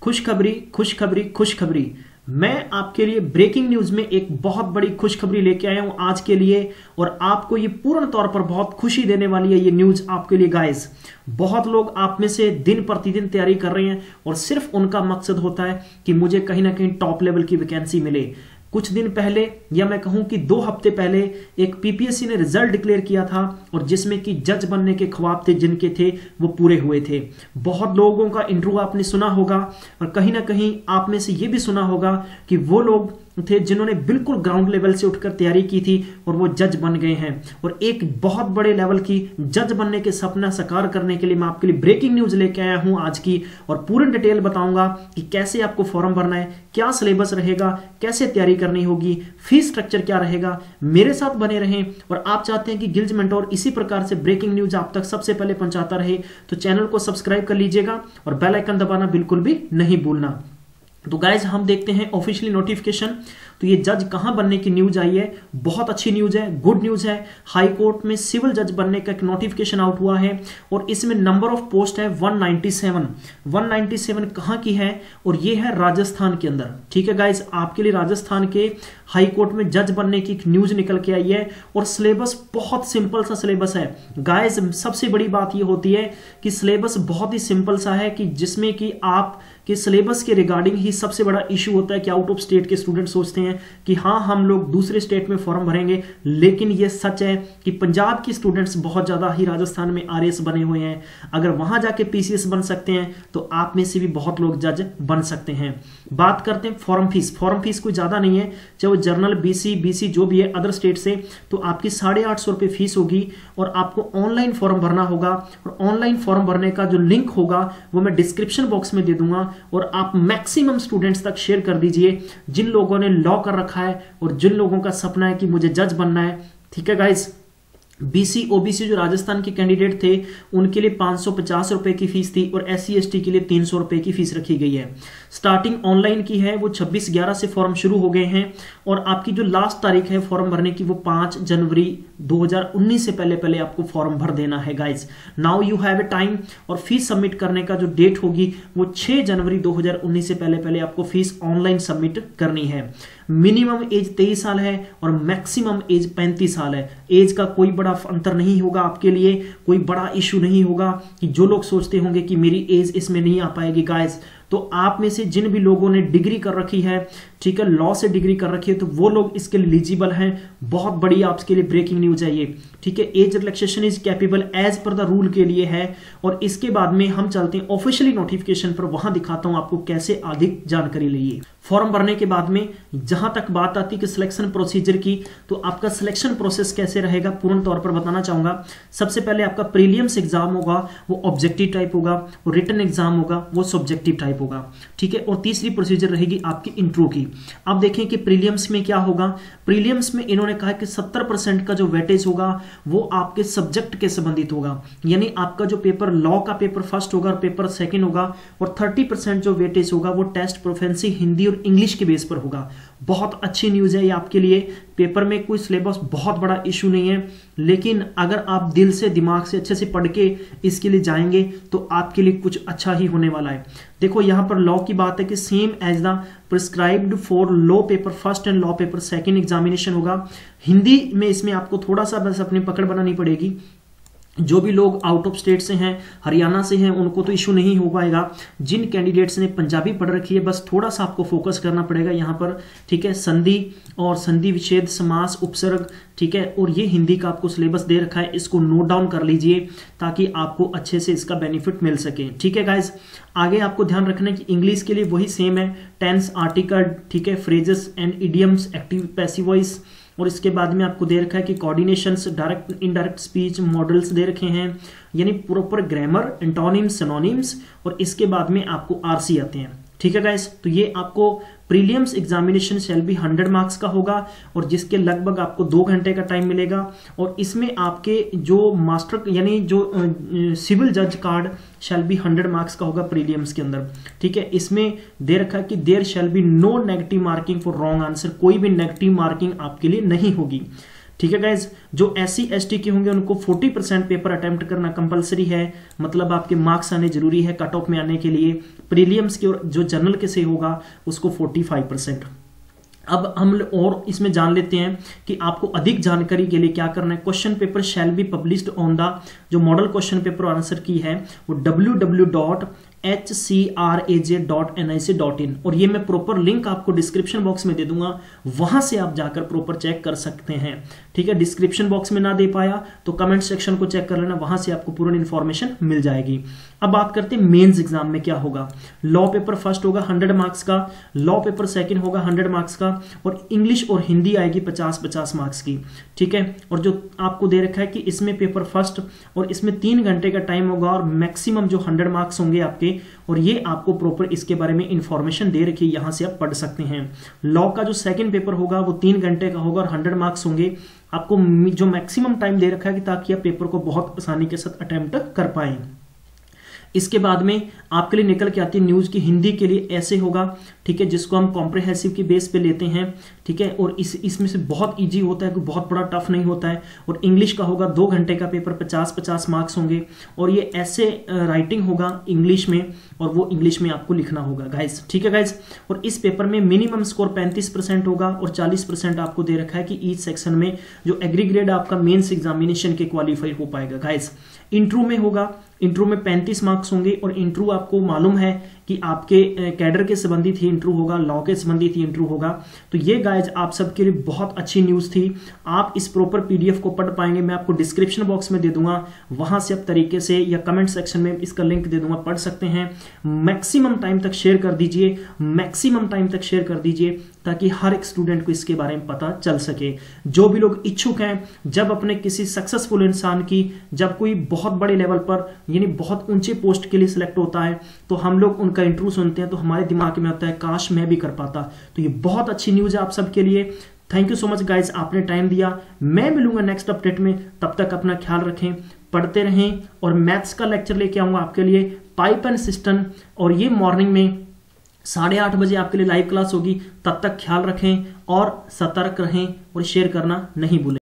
खुशखबरी खुशखबरी खुशखबरी। मैं आपके लिए ब्रेकिंग न्यूज में एक बहुत बड़ी खुशखबरी लेके आया हूं आज के लिए, और आपको ये पूर्ण तौर पर बहुत खुशी देने वाली है ये न्यूज आपके लिए गाइस। बहुत लोग आप में से दिन प्रतिदिन तैयारी कर रहे हैं और सिर्फ उनका मकसद होता है कि मुझे कहीं ना कहीं टॉप लेवल की वैकेंसी मिले। कुछ दिन पहले, या मैं कहूं कि 2 हफ्ते पहले, एक पीपीएससी ने रिजल्ट डिक्लेयर किया था और जिसमें कि जज बनने के ख्वाब थे जिनके थे वो पूरे हुए थे। बहुत लोगों का इंटरव्यू आपने सुना होगा और कहीं ना कहीं आप में से ये भी सुना होगा कि वो लोग थे जिन्होंने बिल्कुल ग्राउंड लेवल से उठकर तैयारी की थी और वो जज बन गए हैं। और एक बहुत बड़े लेवल की जज बनने के सपना साकार करने के लिए मैं आपके लिए ब्रेकिंग न्यूज लेके आया हूं आज की, और पूर्ण डिटेल बताऊंगा कि कैसे आपको फॉर्म भरना है, क्या सिलेबस रहेगा, कैसे तैयारी करनी होगी, फीस स्ट्रक्चर क्या रहेगा। मेरे साथ बने रहें, और आप चाहते हैं कि गिल्ज मेंटोर इसी प्रकार से ब्रेकिंग न्यूज आप तक सबसे पहले पहुंचाता रहे तो चैनल को सब्सक्राइब कर लीजिएगा और बेल आइकन दबाना बिल्कुल भी नहीं भूलना। तो गाइज हम देखते हैं ऑफिशियली नोटिफिकेशन। तो ये जज कहां बनने की न्यूज आई है, बहुत अच्छी न्यूज है, गुड न्यूज है। हाई कोर्ट में सिविल जज बनने का एक नोटिफिकेशन आउट हुआ है और इसमें नंबर ऑफ पोस्ट है 197। 197 कहां की है, और ये है राजस्थान के अंदर। ठीक है गाइज, आपके लिए राजस्थान के हाई कोर्ट में जज बनने की एक न्यूज निकल के आई है। और सिलेबस बहुत सिंपल सा सिलेबस है गाइज। सबसे बड़ी बात ये होती है कि सिलेबस बहुत ही सिंपल सा है, कि जिसमें कि आप कि सिलेबस के रिगार्डिंग ही सबसे बड़ा इशू होता है कि आउट ऑफ स्टेट के स्टूडेंट सोचते हैं कि हाँ हम लोग दूसरे स्टेट में फॉर्म भरेंगे, लेकिन ये सच है कि पंजाब के स्टूडेंट्स बहुत ज्यादा ही राजस्थान में आरएएस बने हुए हैं। अगर वहां जाके पीसीएस बन सकते हैं तो आप में से भी बहुत लोग जज बन सकते हैं। बात करते हैं फॉर्म फीस। फॉर्म फीस कोई ज्यादा नहीं है, चाहे वो जर्नल बीसी जो भी है अदर स्टेट से, तो आपकी 850 रुपये फीस होगी और आपको ऑनलाइन फॉर्म भरना होगा। और ऑनलाइन फॉर्म भरने का जो लिंक होगा वो मैं डिस्क्रिप्शन बॉक्स में दे दूंगा, और आप मैक्सिमम स्टूडेंट्स तक शेयर कर दीजिए जिन लोगों ने लॉ कर रखा है और जिन लोगों का सपना है कि मुझे जज बनना है। ठीक है गाइस, बीसी ओबीसी जो राजस्थान के कैंडिडेट थे उनके लिए 550 रुपए की फीस थी और एससी एसटी के लिए 300 रुपए की फीस रखी गई है। स्टार्टिंग ऑनलाइन की है, वो 26/11 से फॉर्म शुरू हो गए हैं, और आपकी जो लास्ट तारीख है फॉर्म भरने की वो 5 जनवरी 2019 से पहले आपको फॉर्म भर देना है guys. Now you have a time. और फीस सबमिट करने का जो डेट होगी वो 6 जनवरी 2019 से पहले आपको फीस ऑनलाइन सबमिट करनी है। मिनिमम एज 23 साल है और मैक्सिमम एज 35 साल है। एज का कोई बड़ा अंतर नहीं होगा, आपके लिए कोई बड़ा इशू नहीं होगा कि जो लोग सोचते होंगे कि मेरी एज इसमें नहीं आ पाएगी गाइज। तो आप में से जिन भी लोगों ने डिग्री कर रखी है, ठीक है, लॉ से डिग्री कर रखी है, तो वो लोग इसके लिए एलिजिबल हैं। बहुत बड़ी आपके लिए ब्रेकिंग न्यूज है ये। ठीक है, age relaxation is capable as per the rule के लिए है। और इसके बाद में हम चलते हैं ऑफिशियली नोटिफिकेशन पर, वहां दिखाता हूं आपको कैसे अधिक जानकारी लिए। फॉर्म भरने के बाद में जहां तक बात आती है कि सिलेक्शन प्रोसीजर की, तो आपका सिलेक्शन प्रोसेस कैसे रहेगा पूर्ण तौर पर बताना चाहूंगा। सबसे पहले आपका प्रीलिम्स एग्जाम होगा, वो ऑब्जेक्टिव टाइप होगा, वो रिटन एग्जाम होगा, वो सब्जेक्टिव टाइप होगा। ठीक है, और तीसरी प्रोसीजर रहेगी आपकी इंट्रो की। अब देखें कि प्रीलिम्स में क्या होगा। प्रीलिम्स में इन्होंने कहा कि 70% का जो वेटेज होगा वो आपके सब्जेक्ट के संबंधित होगा, यानी आपका जो पेपर लॉ का पेपर फर्स्ट होगा और पेपर सेकंड होगा, और 30% जो वेटेज होगा वो टेस्ट प्रोफेंसी हिंदी और इंग्लिश के बेस पर होगा। बहुत अच्छी न्यूज है ये आपके लिए। पेपर में कोई सिलेबस बहुत बड़ा इशू नहीं है, लेकिन अगर आप दिल से दिमाग से अच्छे से पढ़ के इसके लिए जाएंगे तो आपके लिए कुछ अच्छा ही होने वाला है। देखो यहां पर लॉ की बात है कि same as the prescribed for law paper first and law paper second examination होगा। हिंदी में इसमें आपको थोड़ा सा बस अपनी पकड़ बनानी पड़ेगी। जो भी लोग आउट ऑफ स्टेट से हैं, हरियाणा से हैं, उनको तो इशू नहीं हो पाएगा। जिन कैंडिडेट्स ने पंजाबी पढ़ रखी है बस थोड़ा सा आपको फोकस करना पड़ेगा यहाँ पर। ठीक है, संधि और संधि विच्छेद समास उपसर्ग, ठीक है, और ये हिंदी का आपको सिलेबस दे रखा है, इसको नोट डाउन कर लीजिए ताकि आपको अच्छे से इसका बेनिफिट मिल सके। ठीक है गाइज, आगे आपको ध्यान रखना है कि इंग्लिश के लिए वही सेम है, टेंस, आर्टिकल, ठीक है, phrases and idioms, active passive voice, और इसके बाद में आपको दे रखा है कि coordinations, direct indirect speech models दे रखे हैं, यानी प्रॉपर ग्रामर, एंटोनिम्स, सिनोनिम्स, और इसके बाद में आपको आरसी आते हैं। ठीक है गाइस, तो ये आपको prelims examination shall be 100 marks का होगा और जिसके लगभग आपको 2 घंटे का टाइम मिलेगा। और इसमें आपके जो मास्टर यानी जो सिविल जज कार्ड शैल बी 100 मार्क्स का होगा प्रीलिम्स के अंदर। ठीक है, इसमें दे रखा है कि there shall be no negative marking for wrong answer, कोई भी नेगेटिव मार्किंग आपके लिए नहीं होगी। ठीक है गाइज, जो SC ST के होंगे उनको 40% पेपर अटेम्प्ट करना कंपलसरी है, मतलब आपके मार्क्स आने जरूरी है कट ऑफ में आने के लिए। प्रीलियम्स के और जो जनरल के से होगा उसको 45%। अब हम और इसमें जान लेते हैं कि आपको अधिक जानकारी के लिए क्या करना है। Question paper shall be published on the, जो मॉडल क्वेश्चन पेपर आंसर की है वो www.hcraj.nic.in, और ये मैं प्रॉपर लिंक आपको डिस्क्रिप्शन बॉक्स में दे दूंगा, वहां से आप जाकर प्रॉपर चेक कर सकते हैं। ठीक है, डिस्क्रिप्शन बॉक्स में ना दे पाया तो कमेंट सेक्शन को चेक कर लेना, वहां से आपको पूरी इंफॉर्मेशन मिल जाएगी। अब बात करते हैं मेंस एग्जाम में क्या होगा। लॉ पेपर फर्स्ट होगा 100 मार्क्स का, लॉ पेपर सेकंड होगा 100 मार्क्स का, और इंग्लिश और हिंदी आएगी 50-50 मार्क्स की। ठीक है, और जो आपको दे रखा है कि इसमें पेपर फर्स्ट और इसमें 3 घंटे का टाइम होगा और मैक्सिमम जो 100 मार्क्स होंगे आपके, और ये आपको प्रॉपर इसके बारे में इंफॉर्मेशन दे रखी है, यहां से आप पढ़ सकते हैं। लॉ का जो सेकंड पेपर होगा वो 3 घंटे का होगा और 100 मार्क्स होंगे। आपको जो मैक्सिमम टाइम दे रखा है कि ताकि आप पेपर को बहुत आसानी के साथ अटेम्प्ट कर पाए। इसके बाद में आपके लिए निकल के आती है न्यूज की हिंदी के लिए ऐसे होगा, ठीक है, जिसको हम कॉम्प्रिहेंसिव की बेस पे लेते हैं। ठीक है, और इसमें से बहुत इजी होता है, कोई बहुत बड़ा टफ नहीं होता है। और इंग्लिश का होगा 2 घंटे का पेपर, 50-50 मार्क्स होंगे, और ये ऐसे राइटिंग होगा इंग्लिश में, और वो इंग्लिश में आपको लिखना होगा गाइज। ठीक है गाइज, और इस पेपर में मिनिमम स्कोर 35% होगा और 40% आपको दे रखा है कि ईच सेक्शन में जो एग्रीग्रेड आपका मेंस एग्जामिनेशन के क्वालिफाई हो पाएगा गाइज। इंट्रो में होगा, इंट्रो में 35 मार्क्स होंगे, और इंट्रो आपको मालूम है कि आपके कैडर के संबंधित ही इंट्रो होगा, लॉ के संबंधित ही इंट्रो होगा। तो ये गाइज आप सबके लिए बहुत अच्छी न्यूज थी। आप इस प्रॉपर PDF को पढ़ पाएंगे, मैं आपको डिस्क्रिप्शन बॉक्स में दे दूंगा, वहां से आप तरीके से, या कमेंट सेक्शन में इसका लिंक दे दूंगा, पढ़ सकते हैं। मैक्सिमम टाइम तक शेयर कर दीजिए, मैक्सिमम टाइम तक शेयर कर दीजिए, ताकि हर एक स्टूडेंट को इसके बारे में पता चल सके। जो भी लोग इच्छुक हैं, जब अपने किसी सक्सेसफुल इंसान की, जब कोई बहुत बड़े लेवल पर यानी बहुत ऊंचे पोस्ट के लिए सिलेक्ट होता है, तो हम लोग उनका इंटरव्यू सुनते हैं तो हमारे दिमाग में आता है काश मैं भी कर पाता। तो ये बहुत अच्छी न्यूज है आप सबके लिए। Thank you so much guys, आपने टाइम दिया। मैं मिलूंगा नेक्स्ट अपडेट में, तब तक अपना ख्याल रखें, पढ़ते रहें, और मैथ्स का लेक्चर लेके आऊंगा आपके लिए, पाइप एंड सिस्टम, और ये मॉर्निंग में 8:30 बजे आपके लिए लाइव क्लास होगी। तब तक ख्याल रखें और सतर्क रहें, और शेयर करना नहीं भूलें।